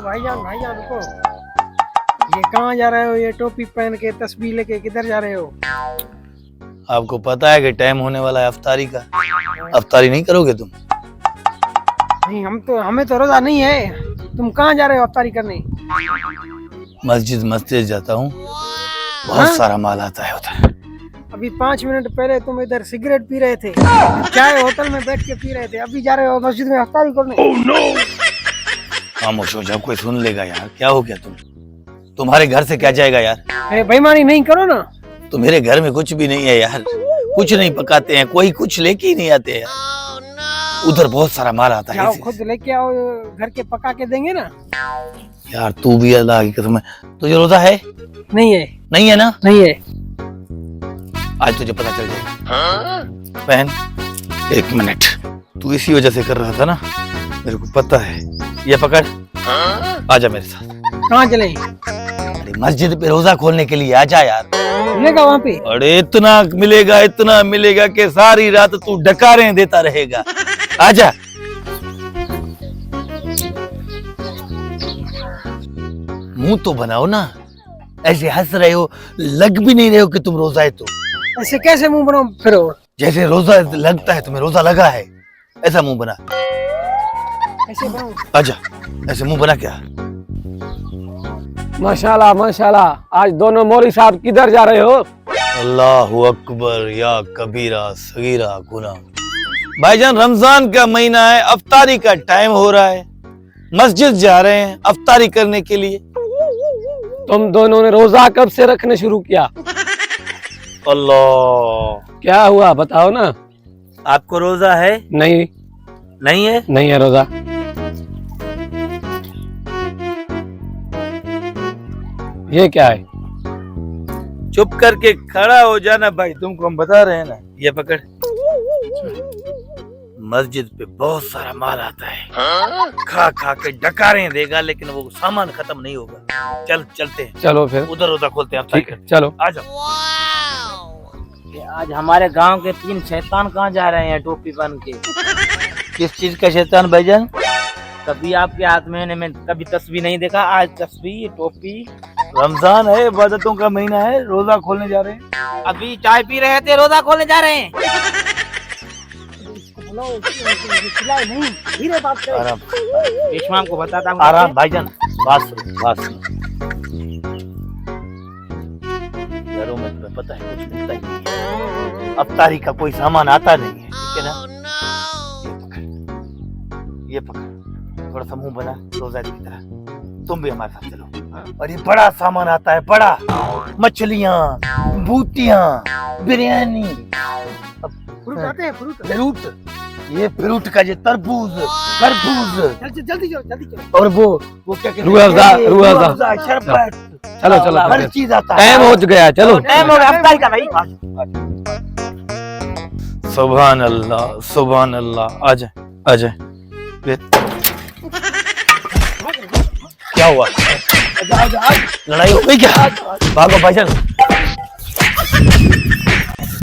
भाईजान रुको। ये कहाँ जा रहे हो? ये टोपी पहन के तस्बीह लेके किधर जा रहे हो? आपको पता है कि टाइम होने वाला है अफ्तारी का। अफ्तारी नहीं करोगे तुम? नहीं, हमें तो रोजा नहीं है। तुम कहाँ जा रहे हो अफ्तारी करने? मस्जिद जाता हूँ, बहुत सारा माल आता है उधर। अभी 5 मिनट पहले तुम इधर सिगरेट पी रहे थे, चाय होटल में बैठ के पी रहे थे, अभी जा रहे हो मस्जिद में अफ्तारी करने? खामोश हो जाओ, कोई सुन लेगा यार। क्या हो गया तुम्हारे घर से क्या जाएगा यार? अरे बेईमानी नहीं करो ना। तो मेरे घर में कुछ भी नहीं है यार, कुछ नहीं पकाते हैं, कोई कुछ लेके ही नहीं आते हैं। उधर बहुत सारा माल आता है। जाओ खुद लेके आओ, घर के पका के देंगे ना। यार तू भी अल्लाह की कसम है, तुझे रोजा है? नहीं है। नहीं है ना? नहीं है। आज तुझे पता चल जाएगा। बहन 1 मिनट, तू इसी वजह से कर रहा था ना, मेरे को पता है। ये पकड़, आजा मेरे साथ। कहाँ चले? अरे मस्जिद पे रोजा खोलने के लिए आजा यार। मिलेगा वहाँ पे? अरे इतना मिलेगा कि सारी रात तू डकारें देता रहेगा। आजा। मुंह तो बनाओ ना, ऐसे हंस रहे हो, लग भी नहीं रहे हो कि तुम रोजा है। तो ऐसे कैसे मुंह बनाओ फिर? जैसे रोजा लगता है तुम्हें, रोजा लगा है, ऐसा मुंह बना। ऐसे बनाओ। आजा, ऐसे मुंह बना। क्या माशाल्लाह माशाल्लाह, आज दोनों मौलवी साहब किधर जा रहे हो? अल्लाहु अकबर या कबीरा सगीरा गुनाह। भाईजान रमजान का महीना है, अफ्तारी का टाइम हो रहा है, मस्जिद जा रहे हैं अफ्तारी करने के लिए। तुम दोनों ने रोजा कब से रखने शुरू किया? अल्लाह, क्या हुआ बताओ ना। आपको रोजा है? नहीं नहीं है? नहीं है रोजा। ये क्या है? चुप करके खड़ा हो जाना भाई, तुमको हम बता रहे हैं ना। ये पकड़। मस्जिद पे बहुत सारा माल आता है, खा खा के डकारें देगा, लेकिन वो सामान खत्म नहीं होगा। चलते हैं। चलो फिर उधर रोजा खोलते हैं। ठीक है, चलो। आ जाओ। आज हमारे गांव के 3 शैतान कहाँ जा रहे हैं टोपी पहन के? किस चीज का शैतान भाईजान? कभी आपके हाथ में कभी तस्बीह नहीं देखा, आज तस्बीह टोपी। रमजान है, इबादतों का महीना है, रोजा खोलने जा रहे हैं। अभी चाय पी रहे थे, रोजा खोलने जा रहे हैं। धीरे बात करो। आराम इमाम को बताता हूँ। आराम भाईजान, बात सुनो। घरों में तुम्हें पता है कुछ मिलता ही नहीं है, अफ्तारी का कोई सामान आता नहीं है, ठीक है ना? ये पकड़, थोड़ा सा मुंह बना रोजा की तरह। तुम भी हमारे साथ चलो। और ये बड़ा सामान आता है, बड़ा, मछलियाँ, बूटियाँ, बिरयानी, फ्रूट आते हैं, फ्रूट, ये फ्रूट का ये तरबूज, जल्दी चलो। और वो क्या कहते हैं? रूह अफ़ज़ा, शरबत, चलो चलो हर चीज आता है। टाइम हो गया, चलो। टाइम हो गया अफ्तारी का भाई। सुभान अल्लाह, सुभान अल्लाह। आजा। क्या हुआ? लड़ाई हो गई क्या? भागो भाईजान।